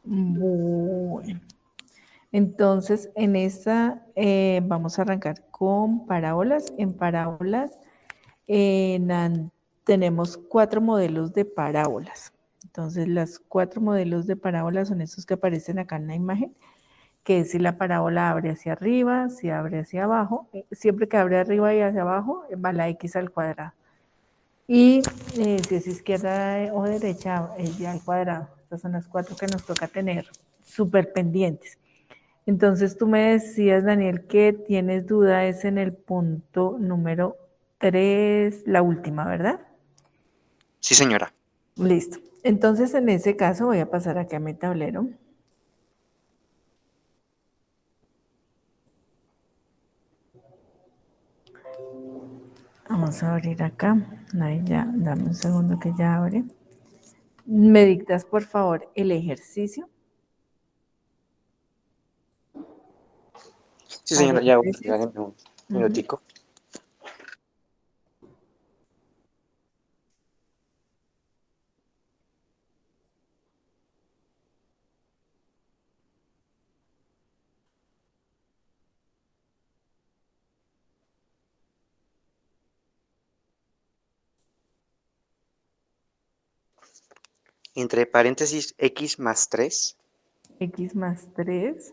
Bueno, entonces en esta vamos a arrancar con parábolas. En parábolas tenemos 4 modelos de parábolas. Entonces, las 4 modelos de parábolas son estos que aparecen acá en la imagen, que es si la parábola abre hacia arriba, si abre hacia abajo. Siempre que abre arriba y hacia abajo, va la x al cuadrado. Y si es izquierda o derecha, es y al cuadrado. Estas son las 4 que nos toca tener súper pendientes. Entonces tú me decías, Daniel, que tienes duda es en el punto número 3, la última, ¿verdad? Sí, señora. Listo. Entonces en ese caso voy a pasar aquí a mi tablero. Vamos a abrir acá. Ahí ya, dame un segundo que ya abre. ¿Me dictas, por favor, el ejercicio? Sí, señora, ya voy, Paréntesis. regáleme un minutico. Entre paréntesis x más 3 X más 3,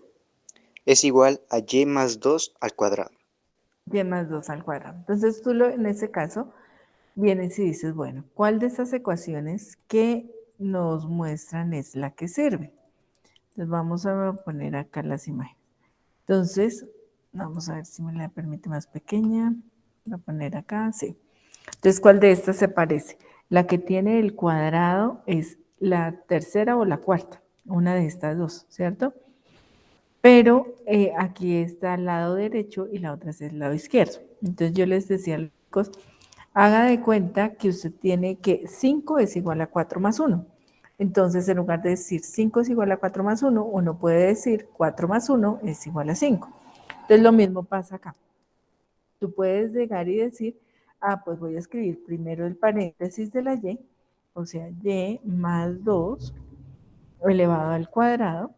es igual a y más 2 al cuadrado. y más 2 al cuadrado. Entonces tú en ese caso vienes y dices, bueno, ¿cuál de estas ecuaciones que nos muestran es la que sirve? Entonces vamos a poner acá las imágenes. Entonces, vamos a ver si me la permite más pequeña. Voy a poner acá, sí. Entonces, ¿cuál de estas se parece? La que tiene el cuadrado es la tercera o la cuarta, una de estas dos, ¿cierto? Pero aquí está el lado derecho y la otra es el lado izquierdo. Entonces yo les decía a los chicos, haga de cuenta que usted tiene que 5 es igual a 4 más 1. Entonces, en lugar de decir 5 es igual a 4 más 1, uno puede decir 4 más 1 es igual a 5. Entonces, lo mismo pasa acá. Tú puedes llegar y decir, pues voy a escribir primero el paréntesis de la y, o sea, y más 2 elevado al cuadrado,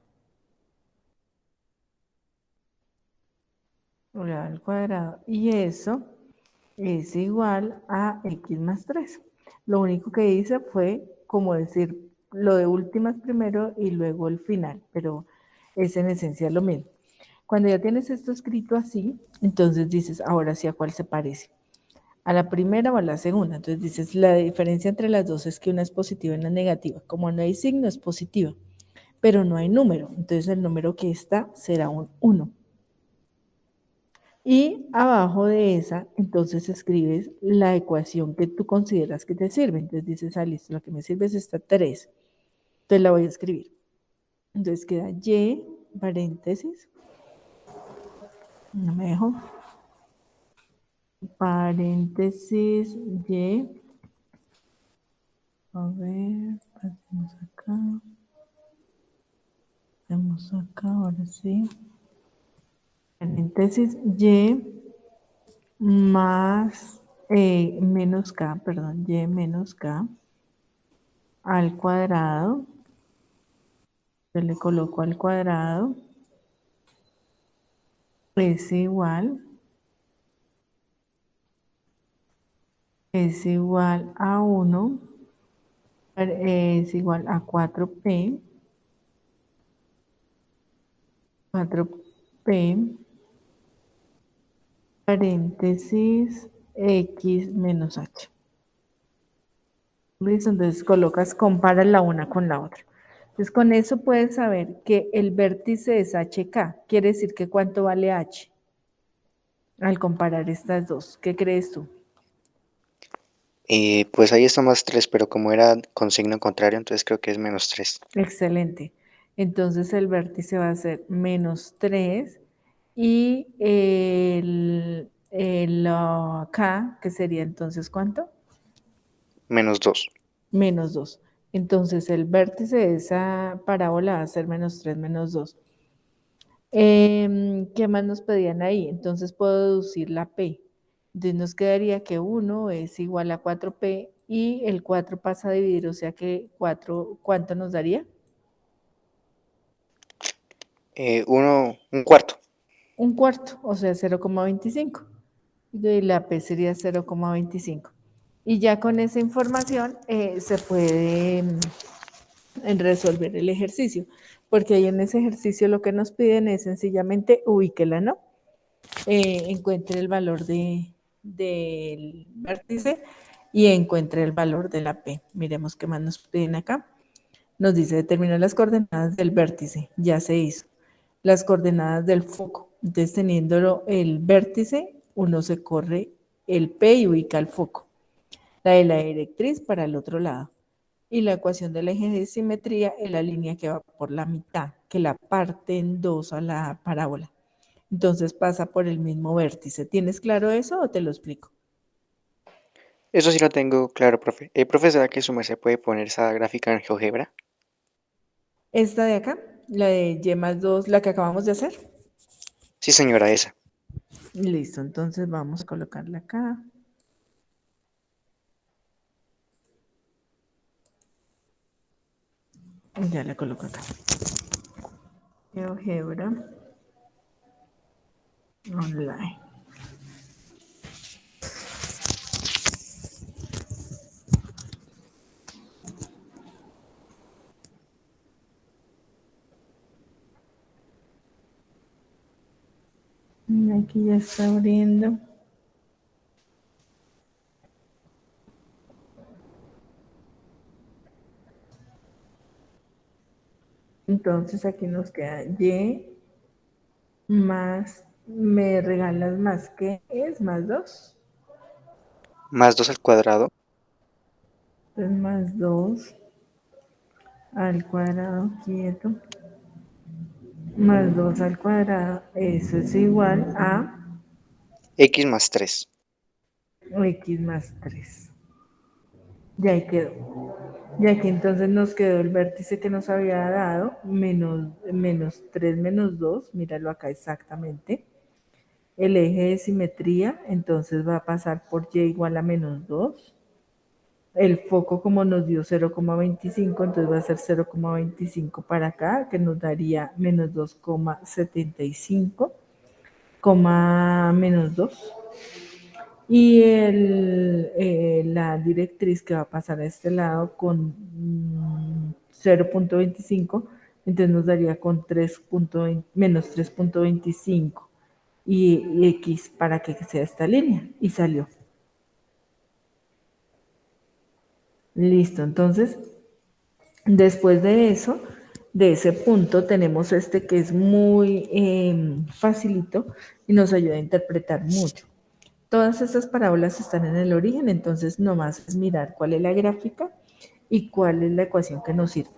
elevado al cuadrado, y eso es igual a x más 3. Lo único que hice fue como decir lo de últimas primero y luego el final, pero es en esencia lo mismo. Cuando ya tienes esto escrito así, entonces dices, ahora sí, ¿a cuál se parece? ¿A la primera o a la segunda? Entonces dices, la diferencia entre las dos es que una es positiva y una es negativa. Como no hay signo, es positiva, pero no hay número. Entonces el número que está será un 1. Y abajo de esa, entonces escribes la ecuación que tú consideras que te sirve. Entonces dices, listo, lo que me sirve es esta 3. Entonces la voy a escribir. Entonces queda y, paréntesis, no me dejo, paréntesis y, a ver, pasemos acá, ahora sí, paréntesis y más, menos k, perdón, y menos k al cuadrado. Yo le coloco al cuadrado es igual a 1, es igual a 4p, paréntesis, x menos h. ¿Listo? Entonces colocas, comparas la una con la otra. Entonces con eso puedes saber que el vértice es hk. Quiere decir que cuánto vale h al comparar estas dos. ¿Qué crees tú? Pues ahí está más 3, pero como era con signo contrario, entonces creo que es menos 3. Excelente. Entonces el vértice va a ser menos 3 y el K, que sería entonces ¿cuánto? Menos 2. Menos 2. Entonces el vértice de esa parábola va a ser menos 3 menos 2. ¿Qué más nos pedían ahí? Entonces puedo deducir la P. Entonces nos quedaría que 1 es igual a 4P y el 4 pasa a dividir, o sea que 4, ¿cuánto nos daría? Un cuarto. Un cuarto, o sea, 0,25. Y la P sería 0,25. Y ya con esa información se puede resolver el ejercicio, porque ahí en ese ejercicio lo que nos piden es sencillamente ubíquela, ¿no? Encuentre el valor del vértice y encuentre el valor de la P. Miremos qué más nos piden acá. Nos dice determinar las coordenadas del vértice, ya se hizo. Las coordenadas del foco. Entonces, teniendo el vértice, uno se corre el P y ubica el foco. La de la directriz para el otro lado. Y la ecuación del eje de simetría es la línea que va por la mitad, que la parte en dos a la parábola. Entonces pasa por el mismo vértice. ¿Tienes claro eso o te lo explico? Eso sí lo tengo claro, profe. Profe, ¿será que su merced puede poner esa gráfica en GeoGebra? Esta de acá, la de Y más 2, la que acabamos de hacer. Sí, señora, esa. Listo, entonces vamos a colocarla acá. Ya la coloco acá. GeoGebra online. Aquí ya está abriendo. Entonces aquí nos queda Y más, me regalas más, ¿qué es? Más 2. Más 2 al cuadrado. Entonces más 2 al cuadrado quieto, más 2 al cuadrado, eso es igual a X más 3. X más 3. Ya ahí quedó. Y aquí entonces nos quedó el vértice que nos había dado, menos 3 menos 2, míralo acá exactamente. El eje de simetría, entonces va a pasar por Y igual a menos 2. El foco como nos dio 0,25, entonces va a ser 0,25 para acá, que nos daría menos 2,75, menos 2. Y la directriz que va a pasar a este lado con 0,25, entonces nos daría con menos 3,25 y X para que sea esta línea. Y salió. Listo, entonces, después de eso, de ese punto, tenemos este que es muy facilito y nos ayuda a interpretar mucho. Todas estas parábolas están en el origen, entonces nomás es mirar cuál es la gráfica y cuál es la ecuación que nos sirve.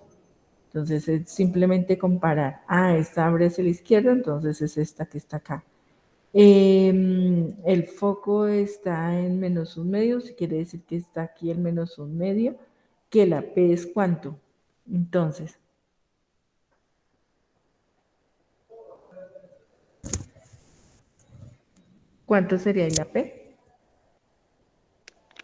Entonces es simplemente comparar, esta abre hacia la izquierda, entonces es esta que está acá. El foco está en menos un medio, si quiere decir que está aquí el menos un medio, que la P es cuánto. Entonces, ¿cuánto sería la P?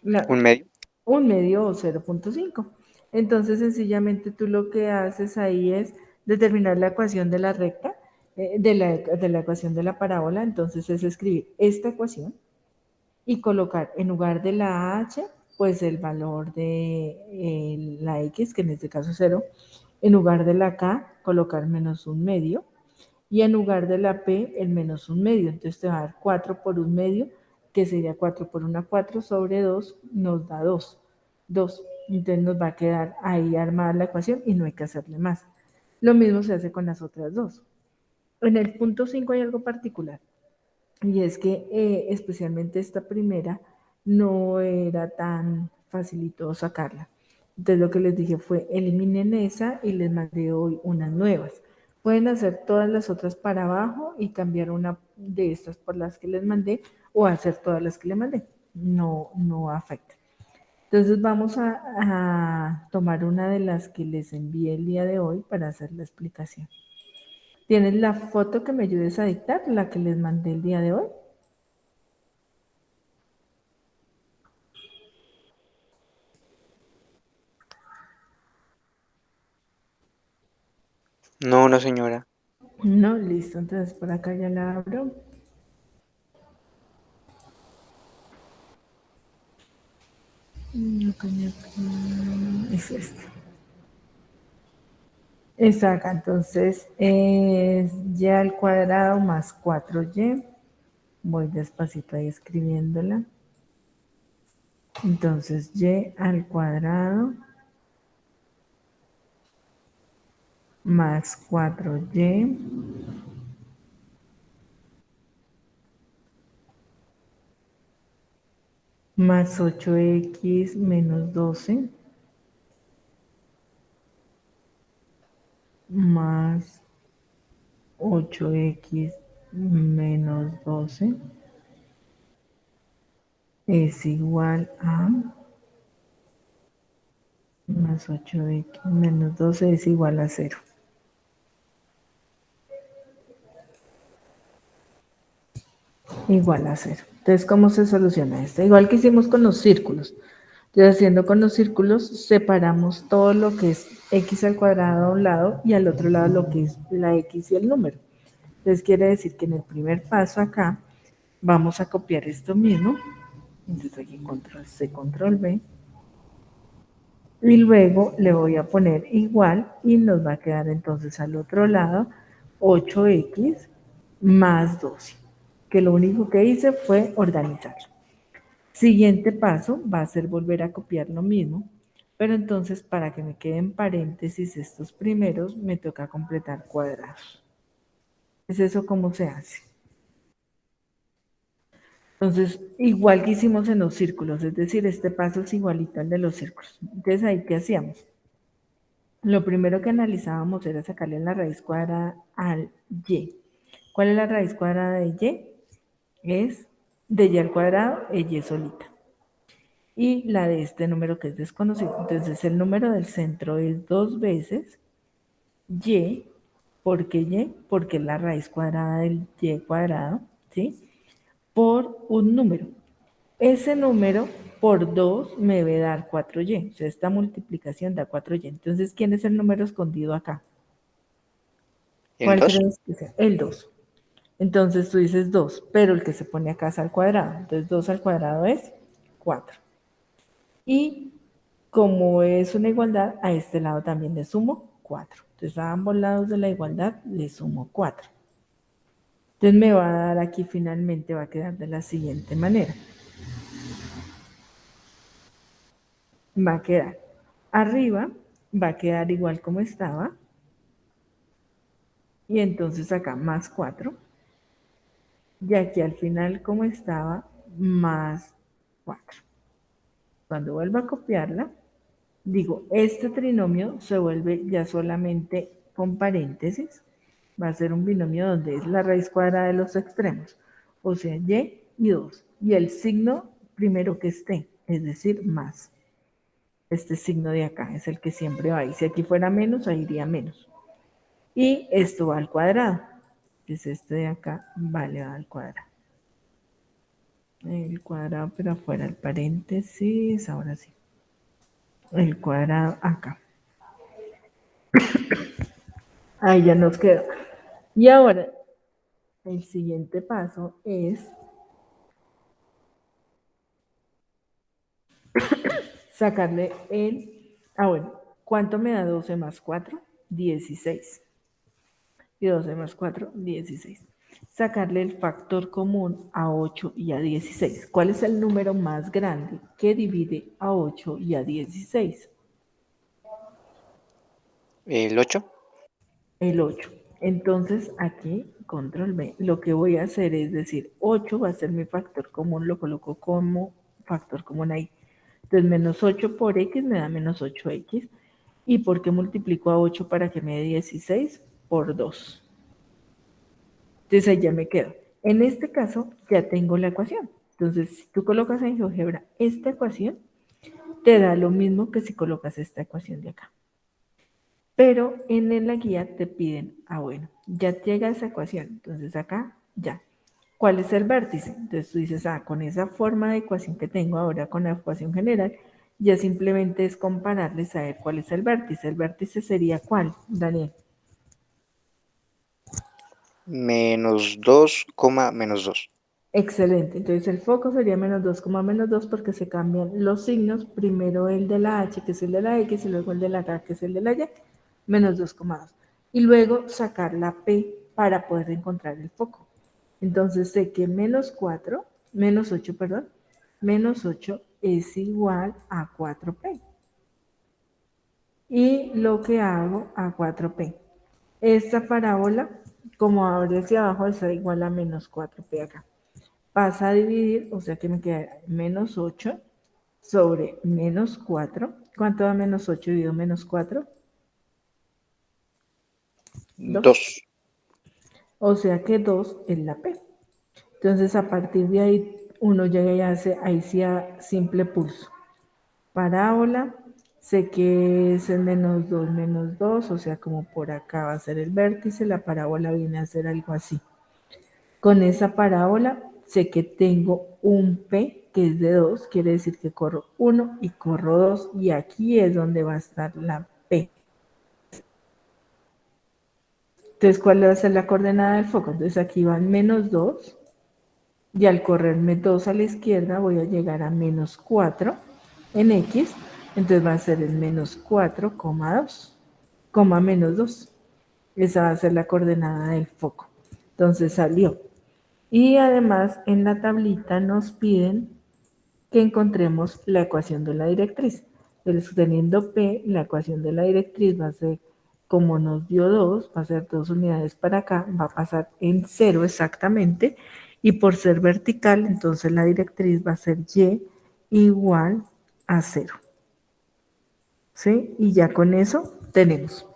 La, Un medio. un medio o 0,5. Entonces, sencillamente tú lo que haces ahí es determinar la ecuación de la recta, de la ecuación de la parábola. Entonces, es escribir esta ecuación y colocar en lugar de la h, pues el valor de la x, que en este caso es 0. En lugar de la k, colocar menos un medio. Y en lugar de la P, el menos un medio. Entonces te va a dar 4 por un medio, que sería 4 por una 4 sobre 2, nos da 2. 2. Entonces nos va a quedar ahí armada la ecuación y no hay que hacerle más. Lo mismo se hace con las otras dos. En el punto 5 hay algo particular. Y es que especialmente esta primera no era tan facilito sacarla. Entonces lo que les dije fue eliminen esa y les mandé hoy unas nuevas. Pueden hacer todas las otras para abajo y cambiar una de estas por las que les mandé o hacer todas las que les mandé. No, no afecta. Entonces vamos a tomar una de las que les envié el día de hoy para hacer la explicación. ¿Tienes la foto que me ayudes a dictar, la que les mandé el día de hoy? No, no, señora. No, listo, entonces por acá ya la abro. Es este. Está acá, entonces es y al cuadrado más 4y. Voy despacito ahí escribiéndola. Entonces y al cuadrado más 4y más 8x menos 12 más 8x menos 12 es igual a más 8x menos 12 es igual a 0. Igual a 0. Entonces, ¿cómo se soluciona esto? Igual que hicimos con los círculos. Entonces, haciendo con los círculos, separamos todo lo que es x al cuadrado a un lado y al otro lado lo que es la x y el número. Entonces, quiere decir que en el primer paso acá vamos a copiar esto mismo. Entonces, aquí control C, control V. Y luego le voy a poner igual y nos va a quedar entonces al otro lado 8x más 12, que lo único que hice fue organizarlo. Siguiente paso va a ser volver a copiar lo mismo, pero entonces para que me queden paréntesis estos primeros me toca completar cuadrados. ¿Es eso cómo se hace? Entonces, igual que hicimos en los círculos, es decir, este paso es igualito al de los círculos. Entonces, ¿ahí qué hacíamos? Lo primero que analizábamos era sacarle la raíz cuadrada al y. ¿Cuál es la raíz cuadrada de y? Es de y al cuadrado, y solita. Y la de este número que es desconocido. Entonces el número del centro es 2 veces y. ¿Por qué y? Porque es la raíz cuadrada del y cuadrado, ¿sí? Por un número. Ese número por 2 me debe dar 4y. O sea, esta multiplicación da 4y. Entonces, ¿quién es el número escondido acá? ¿El ¿Cuál 2? crees que sea? El 2. Entonces tú dices 2, pero el que se pone acá es al cuadrado. Entonces 2 al cuadrado es 4. Y como es una igualdad, a este lado también le sumo 4. Entonces a ambos lados de la igualdad le sumo 4. Entonces me va a dar aquí finalmente, va a quedar de la siguiente manera. Va a quedar arriba, va a quedar igual como estaba. Y entonces acá más 4. Y aquí al final como estaba, más 4. Cuando vuelva a copiarla, digo, este trinomio se vuelve ya solamente con paréntesis, va a ser un binomio donde es la raíz cuadrada de los extremos, o sea, y 2, y el signo primero que esté, es decir, más. Este signo de acá es el que siempre va, y si aquí fuera menos, ahí iría menos. Y esto va al cuadrado, es este de acá, vale, va al cuadrado. El cuadrado, pero afuera el paréntesis, ahora sí. El cuadrado acá. Ahí ya nos quedó. Y ahora, el siguiente paso es sacarle el... Ah, bueno, ¿cuánto me da 12 más 4? 16. Y 12 más 4, 16. Sacarle el factor común a 8 y a 16. ¿Cuál es el número más grande que divide a 8 y a 16? ¿El 8? El 8. Entonces aquí, control B, lo que voy a hacer es decir, 8 va a ser mi factor común, lo coloco como factor común ahí. Entonces menos 8 por x me da menos 8x. ¿Y por qué multiplico a 8 para que me dé 16? Por 2. Entonces ahí ya me quedo. En este caso ya tengo la ecuación. Entonces si tú colocas en GeoGebra esta ecuación, te da lo mismo que si colocas esta ecuación de acá. Pero en la guía te piden, bueno, ya llega esa ecuación, entonces acá ya. ¿Cuál es el vértice? Entonces tú dices, con esa forma de ecuación que tengo ahora con la ecuación general, ya simplemente es compararles, saber cuál es el vértice. ¿El vértice sería cuál, Daniel? Menos 2, menos 2. Excelente. Entonces el foco sería menos 2, menos 2 porque se cambian los signos. Primero el de la H, que es el de la X, y luego el de la K, que es el de la Y, menos 2,2. Y luego sacar la P para poder encontrar el foco. Entonces sé que menos 8, perdón, menos 8 es igual a 4P. Y lo que hago a 4P. Esta parábola, como abre hacia abajo, está igual a menos 4P acá. Pasa a dividir, o sea que me queda menos 8 sobre menos 4. ¿Cuánto da menos 8 dividido menos 4? 2. 2. O sea que 2 es la P. Entonces a partir de ahí uno llega y hace ahí sí a simple pulso. Parábola, sé que es el menos 2, o sea como por acá va a ser el vértice, la parábola viene a ser algo así. Con esa parábola sé que tengo un P que es de 2, quiere decir que corro 1 y corro 2, y aquí es donde va a estar la P. Entonces, ¿cuál va a ser la coordenada del foco? Entonces aquí van menos 2, y al correrme 2 a la izquierda voy a llegar a menos 4 en X, entonces va a ser el menos 4,2, menos 2. Esa va a ser la coordenada del foco. Entonces salió. Y además en la tablita nos piden que encontremos la ecuación de la directriz. Entonces, teniendo P, la ecuación de la directriz va a ser, como nos dio 2, va a ser 2 unidades para acá, va a pasar en 0 exactamente, y por ser vertical, entonces la directriz va a ser Y igual a 0. ¿Sí? Y ya con eso tenemos.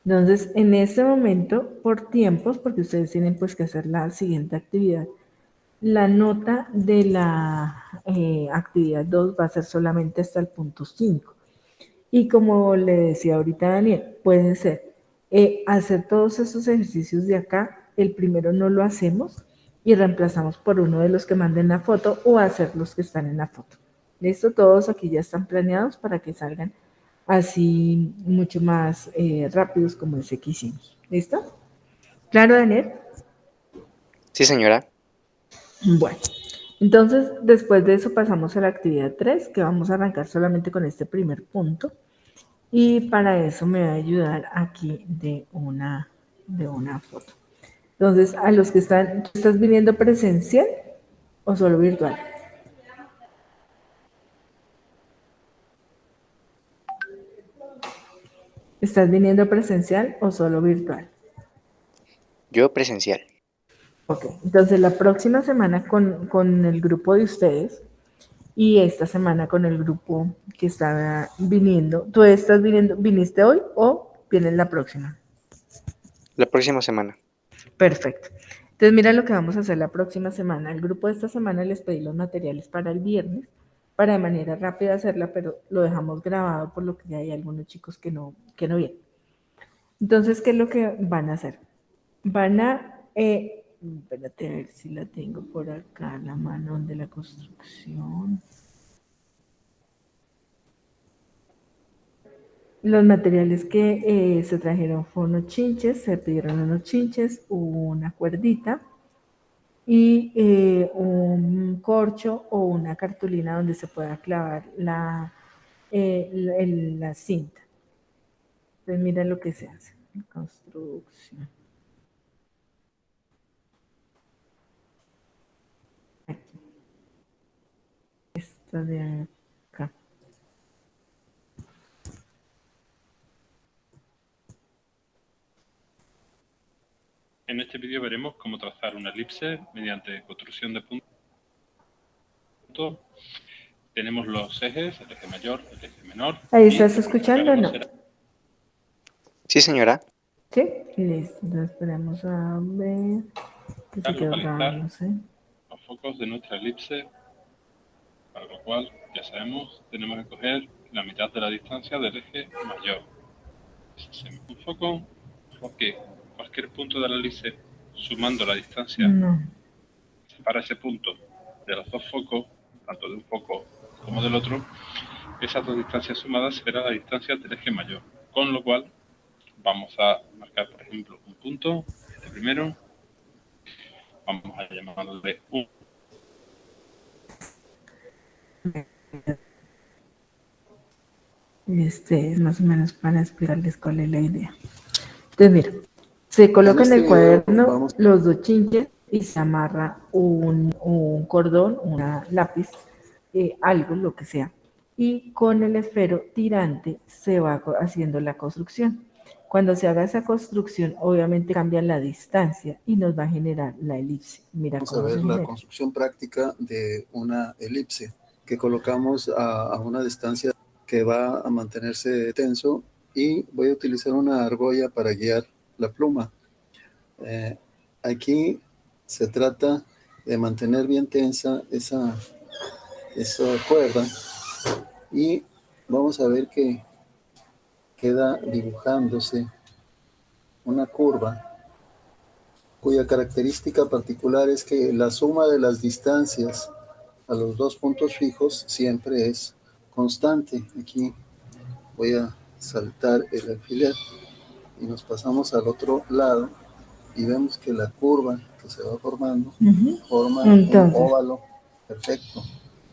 Entonces, en este momento, por tiempos, porque ustedes tienen pues que hacer la siguiente actividad, la nota de la actividad 2 va a ser solamente hasta el punto 5. Y como le decía ahorita Daniel, puede ser hacer todos esos ejercicios de acá, el primero no lo hacemos y reemplazamos por uno de los que manden la foto, o hacer los que están en la foto. ¿Listo? Todos aquí ya están planeados para que salgan así mucho más rápidos como ese que hicimos. ¿Listo? ¿Claro, Daniel? Sí, señora. Bueno, entonces después de eso pasamos a la actividad 3, que vamos a arrancar solamente con este primer punto. Y para eso me va a ayudar aquí de una foto. Entonces, a los que están, ¿tú estás viniendo presencial o solo virtual? ¿Estás viniendo presencial o solo virtual? Yo presencial. Ok, entonces la próxima semana con el grupo de ustedes, y esta semana con el grupo que está viniendo. ¿Tú estás viniendo, viniste hoy o vienes la próxima? La próxima semana. Perfecto. Entonces, mira lo que vamos a hacer la próxima semana. El grupo de esta semana les pedí los materiales para el viernes, para de manera rápida hacerla, pero lo dejamos grabado por lo que ya hay algunos chicos que no vienen. Entonces, ¿qué es lo que van a hacer? Van a, espérate a ver si la tengo por acá, la mano de la construcción. Los materiales que se trajeron fueron unos chinches, se pidieron unos chinches, una cuerdita, y un corcho o una cartulina donde se pueda clavar la cinta. Entonces mira lo que se hace. Construcción. Aquí. Esta de acá. En este vídeo veremos cómo trazar una elipse mediante construcción de puntos. Tenemos los ejes, el eje mayor, el eje menor. ¿Ahí Y estás lo primero que escuchando o no? haremos será Sí, señora. ¿Sí? Listo. Entonces esperamos a ver que se quedó localizar grabándose. los focos de nuestra elipse, para lo cual, ya sabemos, tenemos que coger la mitad de la distancia del eje mayor. Un foco, porque cualquier punto de la elipse, sumando la distancia No. que separa ese punto de los dos focos, tanto de un foco como del otro, esas dos distancias sumadas será la distancia del eje mayor. Con lo cual, vamos a marcar, por ejemplo, un punto, este primero. Vamos a llamarle 1. Es más o menos para explicarles cuál es la idea. Entonces, mira, se coloca en este el video cuaderno vamos los dos chinches y se amarra un cordón, una lápiz, algo, lo que sea. Y con el esfero tirante se va haciendo la construcción. Cuando se haga esa construcción, obviamente cambia la distancia y nos va a generar la elipse. Mira a cómo se ver la genera. construcción práctica de una elipse que colocamos a una distancia que va a mantenerse tenso, y voy a utilizar una argolla para guiar la pluma. Aquí se trata de mantener bien tensa esa cuerda, y vamos a ver que queda dibujándose una curva cuya característica particular es que la suma de las distancias a los dos puntos fijos siempre es constante. Aquí voy a saltar el alfiler y nos pasamos al otro lado, y vemos que la curva que se va formando forma Entonces, un óvalo perfecto.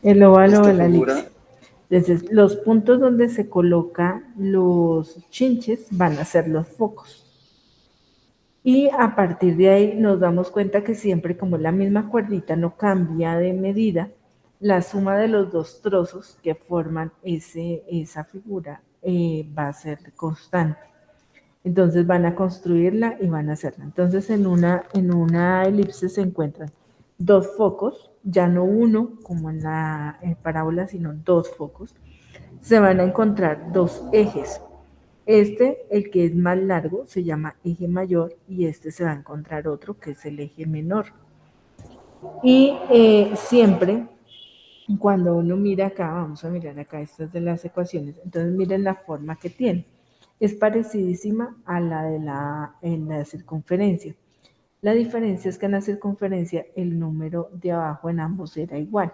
el óvalo Esta de la figura elipse. Entonces, los puntos donde se colocan los chinches van a ser los focos. Y a partir de ahí nos damos cuenta que siempre, como la misma cuerdita no cambia de medida, la suma de los dos trozos que forman esa figura va a ser constante. Entonces van a construirla y van a hacerla. Entonces en una elipse se encuentran dos focos, ya no uno como en la parábola, sino dos focos. Se van a encontrar dos ejes. El que es más largo, se llama eje mayor, y se va a encontrar otro que es el eje menor. Y siempre, cuando uno mira acá, vamos a mirar acá estas de las ecuaciones, entonces miren la forma que tiene. Es parecidísima a la de en la circunferencia. La diferencia es que en la circunferencia el número de abajo en ambos era igual,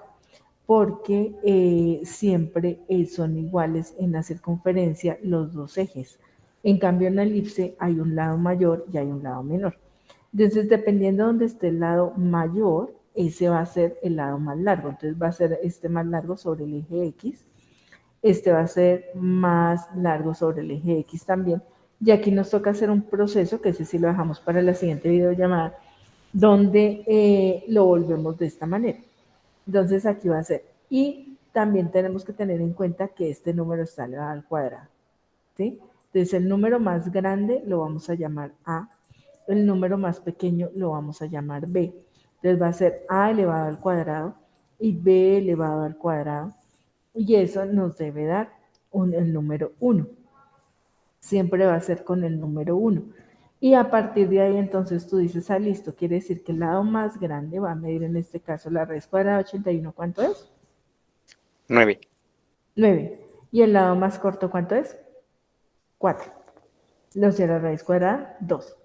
porque siempre son iguales en la circunferencia los dos ejes. En cambio, en la elipse hay un lado mayor y hay un lado menor. Entonces, dependiendo de donde esté el lado mayor, ese va a ser el lado más largo. Entonces, va a ser este más largo sobre el eje X. Este va a ser más largo sobre el eje X también. Y aquí nos toca hacer un proceso, que ese sí lo dejamos para la siguiente videollamada, donde lo volvemos de esta manera. Entonces aquí va a ser. Y también tenemos que tener en cuenta que este número está elevado al cuadrado. ¿Sí? Entonces el número más grande lo vamos a llamar A. El número más pequeño lo vamos a llamar B. Entonces va a ser A elevado al cuadrado y B elevado al cuadrado. Y eso nos debe dar el número 1. Siempre va a ser con el número 1. Y a partir de ahí, entonces tú dices, ah, listo, quiere decir que el lado más grande va a medir en este caso la raíz cuadrada de 81, ¿cuánto es? 9. 9. ¿Y el lado más corto cuánto es? 4. Los de la raíz cuadrada, 2.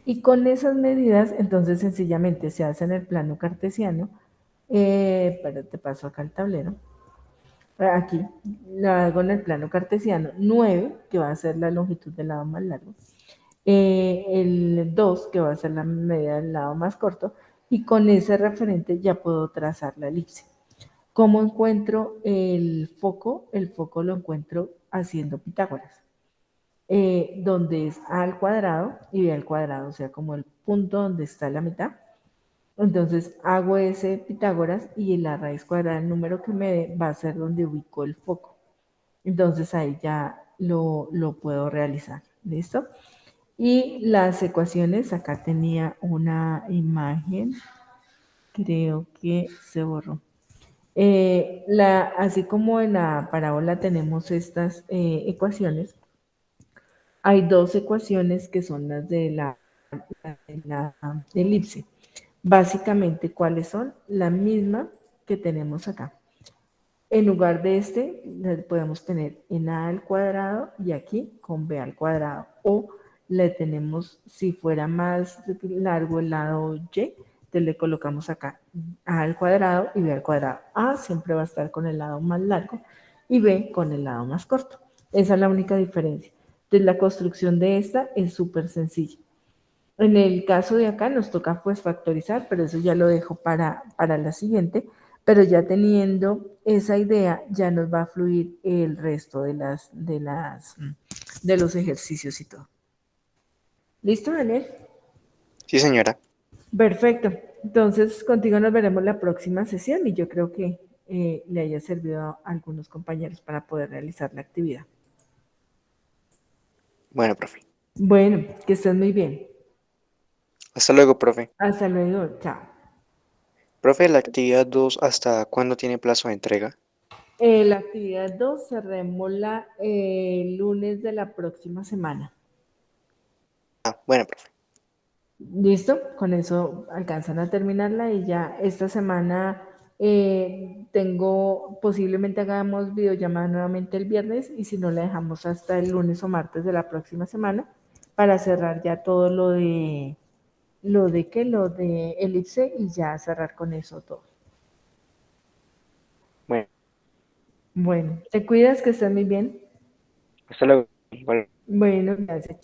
Y con esas medidas, entonces sencillamente se hace en el plano cartesiano. Pero te paso acá el tablero. Aquí lo hago en el plano cartesiano. 9, que va a ser la longitud del lado más largo. El 2, que va a ser la medida del lado más corto, y con ese referente ya puedo trazar la elipse. ¿Cómo encuentro el foco? El foco lo encuentro haciendo Pitágoras, donde es a al cuadrado y b al cuadrado, o sea, como el punto donde está la mitad. Entonces hago ese Pitágoras y la raíz cuadrada del número que me dé va a ser donde ubico el foco. Entonces ahí ya lo puedo realizar. ¿Listo? Y las ecuaciones, acá tenía una imagen, creo que se borró. Así como en la parábola tenemos estas ecuaciones, hay dos ecuaciones que son las de la elipse. Básicamente, ¿cuáles son? La misma que tenemos acá. En lugar de podemos tener en a al cuadrado y aquí con b al cuadrado. O le tenemos, si fuera más largo el lado y, entonces le colocamos acá a al cuadrado y b al cuadrado. A siempre va a estar con el lado más largo y b con el lado más corto. Esa es la única diferencia. Entonces la construcción de esta es súper sencilla. En el caso de acá nos toca pues factorizar, pero eso ya lo dejo para la siguiente, pero ya teniendo esa idea ya nos va a fluir el resto de los ejercicios y todo. ¿Listo, Daniel? Sí, señora. Perfecto. Entonces, contigo nos veremos la próxima sesión y yo creo que le haya servido a algunos compañeros para poder realizar la actividad. Bueno, profe. Bueno, que estés muy bien. Hasta luego, profe. Hasta luego. Chao. Profe, la actividad 2, ¿hasta cuándo tiene plazo de entrega? La actividad 2 cerrémosla el lunes de la próxima semana. Ah, bueno, profe. ¿Listo? Con eso alcanzan a terminarla y ya esta semana posiblemente hagamos videollamada nuevamente el viernes y si no la dejamos hasta el lunes o martes de la próxima semana para cerrar ya todo lo de elipse y ya cerrar con eso todo. Bueno, Bueno, te cuidas, que estés muy bien. hasta luego. Igual. Bueno, gracias.